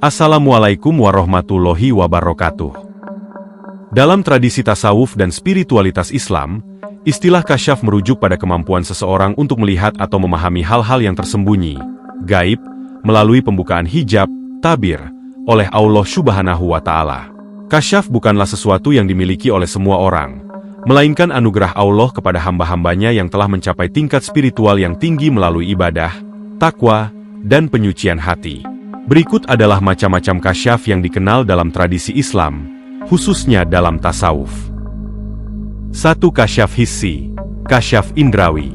Assalamualaikum warahmatullahi wabarakatuh. Dalam tradisi tasawuf dan spiritualitas Islam, istilah kasyaf merujuk pada kemampuan seseorang untuk melihat atau memahami hal-hal yang tersembunyi, gaib, melalui pembukaan hijab, tabir, oleh Allah Subhanahu wa Ta'ala. Kasyaf bukanlah sesuatu yang dimiliki oleh semua orang, melainkan anugerah Allah kepada hamba-hambanya yang telah mencapai tingkat spiritual yang tinggi melalui ibadah, takwa, dan penyucian hati. Berikut adalah macam-macam kasyaf yang dikenal dalam tradisi Islam, khususnya dalam tasawuf. 1. Kasyaf hissi, kasyaf indrawi.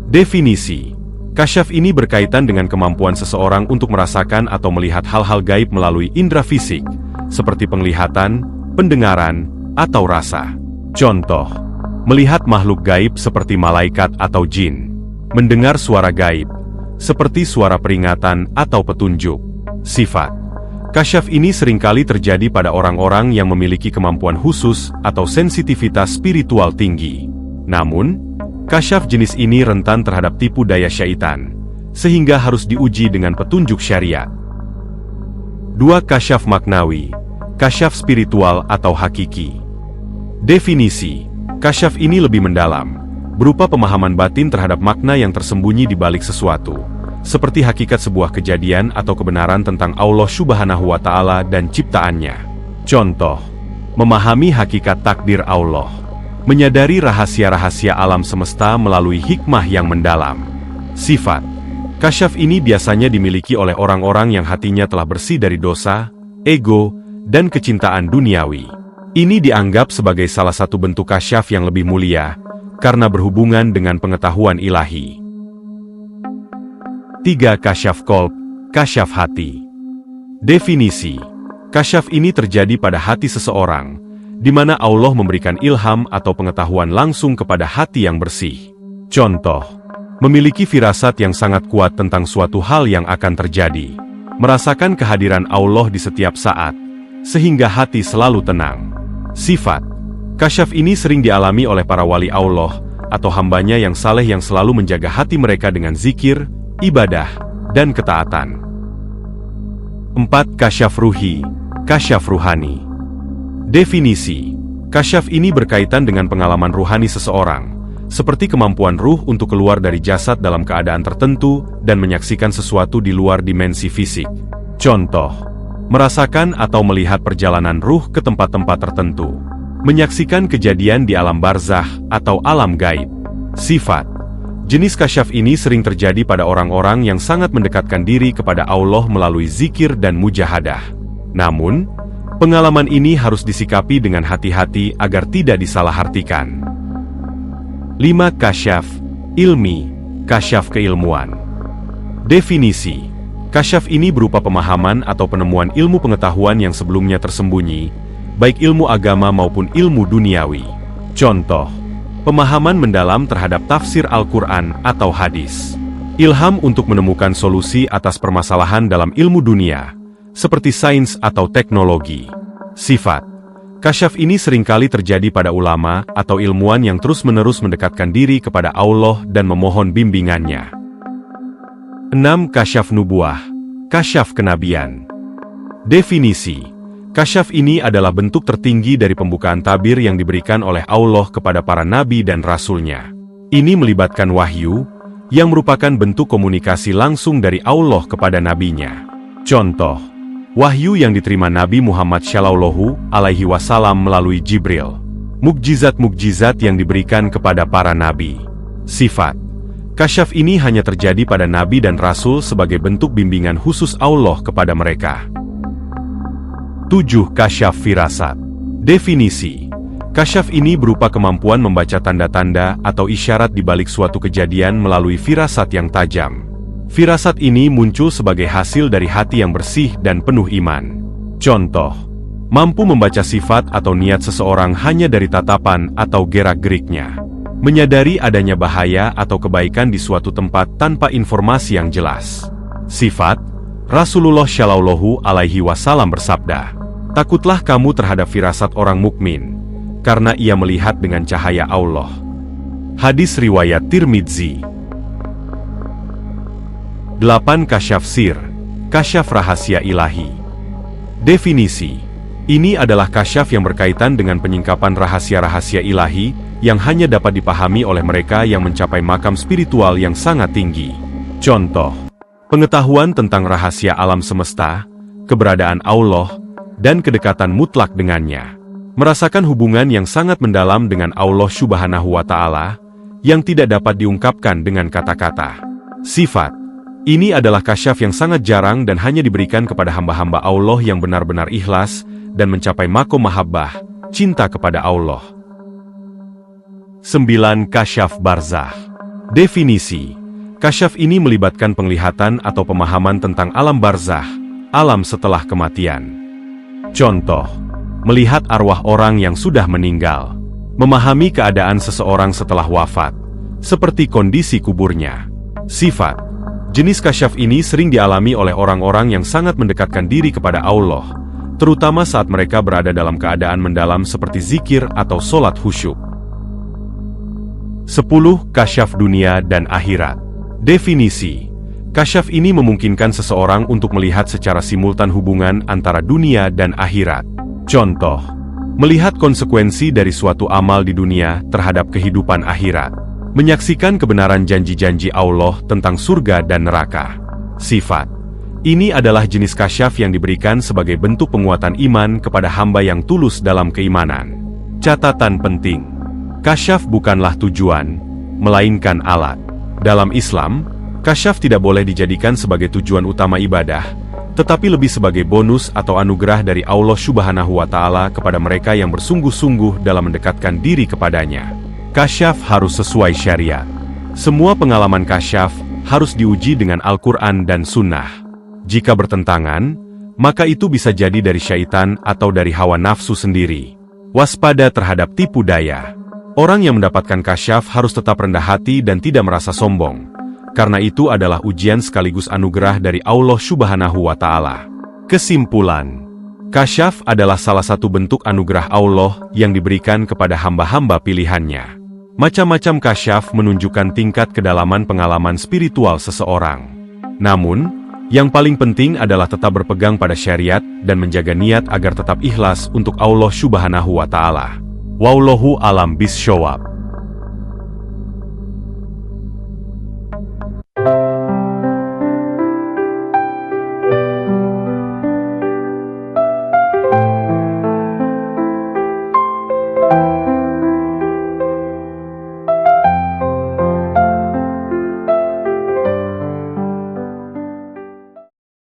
Definisi: kasyaf ini berkaitan dengan kemampuan seseorang untuk merasakan atau melihat hal-hal gaib melalui indera fisik, seperti penglihatan, pendengaran, atau rasa. Contoh, melihat makhluk gaib seperti malaikat atau jin, mendengar suara gaib, seperti suara peringatan atau petunjuk. Sifat: kasyaf ini seringkali terjadi pada orang-orang yang memiliki kemampuan khusus atau sensitivitas spiritual tinggi. Namun, kasyaf jenis ini rentan terhadap tipu daya syaitan, sehingga harus diuji dengan petunjuk syariat. 2. Kasyaf maknawi, kasyaf spiritual atau hakiki. Definisi: kasyaf ini lebih mendalam, berupa pemahaman batin terhadap makna yang tersembunyi di balik sesuatu, seperti hakikat sebuah kejadian atau kebenaran tentang Allah Subhanahu wa Ta'ala dan ciptaannya. Contoh, memahami hakikat takdir Allah, menyadari rahasia-rahasia alam semesta melalui hikmah yang mendalam. Sifat: kasyaf ini biasanya dimiliki oleh orang-orang yang hatinya telah bersih dari dosa, ego, dan kecintaan duniawi. Ini dianggap sebagai salah satu bentuk kasyaf yang lebih mulia, karena berhubungan dengan pengetahuan ilahi. 3. Kasyaf qalb, kasyaf hati. Definisi: kasyaf ini terjadi pada hati seseorang, di mana Allah memberikan ilham atau pengetahuan langsung kepada hati yang bersih. Contoh, memiliki firasat yang sangat kuat tentang suatu hal yang akan terjadi, merasakan kehadiran Allah di setiap saat, sehingga hati selalu tenang. Sifat: kasyaf ini sering dialami oleh para wali Allah, atau hambanya yang saleh yang selalu menjaga hati mereka dengan zikir, ibadah, dan ketaatan. 4. Kasyaf ruhi, kasyaf ruhani. Definisi: kasyaf ini berkaitan dengan pengalaman ruhani seseorang, seperti kemampuan ruh untuk keluar dari jasad dalam keadaan tertentu dan menyaksikan sesuatu di luar dimensi fisik. Contoh, merasakan atau melihat perjalanan ruh ke tempat-tempat tertentu, menyaksikan kejadian di alam barzakh atau alam gaib. Sifat: jenis kasyaf ini sering terjadi pada orang-orang yang sangat mendekatkan diri kepada Allah melalui zikir dan mujahadah. Namun, pengalaman ini harus disikapi dengan hati-hati agar tidak disalahartikan. 5. Kasyaf ilmi, kasyaf keilmuan. Definisi: kasyaf ini berupa pemahaman atau penemuan ilmu pengetahuan yang sebelumnya tersembunyi, baik ilmu agama maupun ilmu duniawi. Contoh, pemahaman mendalam terhadap tafsir Al-Quran atau hadis. Ilham untuk menemukan solusi atas permasalahan dalam ilmu dunia, seperti sains atau teknologi. Sifat: kasyaf ini seringkali terjadi pada ulama atau ilmuwan yang terus-menerus mendekatkan diri kepada Allah dan memohon bimbingannya. 6. Kasyaf nubuah, kasyaf kenabian. Definisi: kasyaf ini adalah bentuk tertinggi dari pembukaan tabir yang diberikan oleh Allah kepada para nabi dan rasulnya. Ini melibatkan wahyu, yang merupakan bentuk komunikasi langsung dari Allah kepada nabinya. Contoh, wahyu yang diterima Nabi Muhammad Shallallahu Alaihi Wasallam melalui Jibril. Mukjizat-mukjizat yang diberikan kepada para nabi. Sifat: kasyaf ini hanya terjadi pada nabi dan rasul sebagai bentuk bimbingan khusus Allah kepada mereka. 7. Kasyaf firasat. Definisi: kasyaf ini berupa kemampuan membaca tanda-tanda atau isyarat di balik suatu kejadian melalui firasat yang tajam. Firasat ini muncul sebagai hasil dari hati yang bersih dan penuh iman. Contoh, mampu membaca sifat atau niat seseorang hanya dari tatapan atau gerak-geriknya. Menyadari adanya bahaya atau kebaikan di suatu tempat tanpa informasi yang jelas. Sifat: Rasulullah Shallallahu Alaihi Wasallam bersabda, "Takutlah kamu terhadap firasat orang mukmin, karena ia melihat dengan cahaya Allah." Hadis riwayat Tirmidzi. 8. Kasyaf sir, kasyaf rahasia ilahi. Definisi: ini adalah kasyaf yang berkaitan dengan penyingkapan rahasia-rahasia ilahi yang hanya dapat dipahami oleh mereka yang mencapai makam spiritual yang sangat tinggi. Contoh: pengetahuan tentang rahasia alam semesta, keberadaan Allah, dan kedekatan mutlak dengannya. Merasakan hubungan yang sangat mendalam dengan Allah Subhanahu wa Ta'ala, yang tidak dapat diungkapkan dengan kata-kata. Sifat: ini adalah kasyaf yang sangat jarang dan hanya diberikan kepada hamba-hamba Allah yang benar-benar ikhlas dan mencapai makom mahabbah, cinta kepada Allah. 9. Kasyaf barzakh. Definisi: kasyaf ini melibatkan penglihatan atau pemahaman tentang alam barzakh, alam setelah kematian. Contoh: melihat arwah orang yang sudah meninggal, memahami keadaan seseorang setelah wafat, seperti kondisi kuburnya. Sifat: jenis kasyaf ini sering dialami oleh orang-orang yang sangat mendekatkan diri kepada Allah, terutama saat mereka berada dalam keadaan mendalam seperti zikir atau sholat khusyuk. 10. Kasyaf dunia dan akhirat. Definisi: kasyaf ini memungkinkan seseorang untuk melihat secara simultan hubungan antara dunia dan akhirat. Contoh: melihat konsekuensi dari suatu amal di dunia terhadap kehidupan akhirat. Menyaksikan kebenaran janji-janji Allah tentang surga dan neraka. Sifat: ini adalah jenis kasyaf yang diberikan sebagai bentuk penguatan iman kepada hamba yang tulus dalam keimanan. Catatan penting: kasyaf bukanlah tujuan, melainkan alat. Dalam Islam, kasyaf tidak boleh dijadikan sebagai tujuan utama ibadah, tetapi lebih sebagai bonus atau anugerah dari Allah Subhanahu wa Ta'ala kepada mereka yang bersungguh-sungguh dalam mendekatkan diri kepadanya. Kasyaf harus sesuai syariat. Semua pengalaman kasyaf harus diuji dengan Al-Quran dan Sunnah. Jika bertentangan, maka itu bisa jadi dari syaitan atau dari hawa nafsu sendiri. Waspada terhadap tipu daya. Orang yang mendapatkan kasyaf harus tetap rendah hati dan tidak merasa sombong, karena itu adalah ujian sekaligus anugerah dari Allah Subhanahu wa Ta'ala. Kesimpulan: kasyaf adalah salah satu bentuk anugerah Allah yang diberikan kepada hamba-hamba pilihannya. Macam-macam kasyaf menunjukkan tingkat kedalaman pengalaman spiritual seseorang. Namun, yang paling penting adalah tetap berpegang pada syariat dan menjaga niat agar tetap ikhlas untuk Allah Subhanahu wa Ta'ala. Wallahu a'lam bishawab.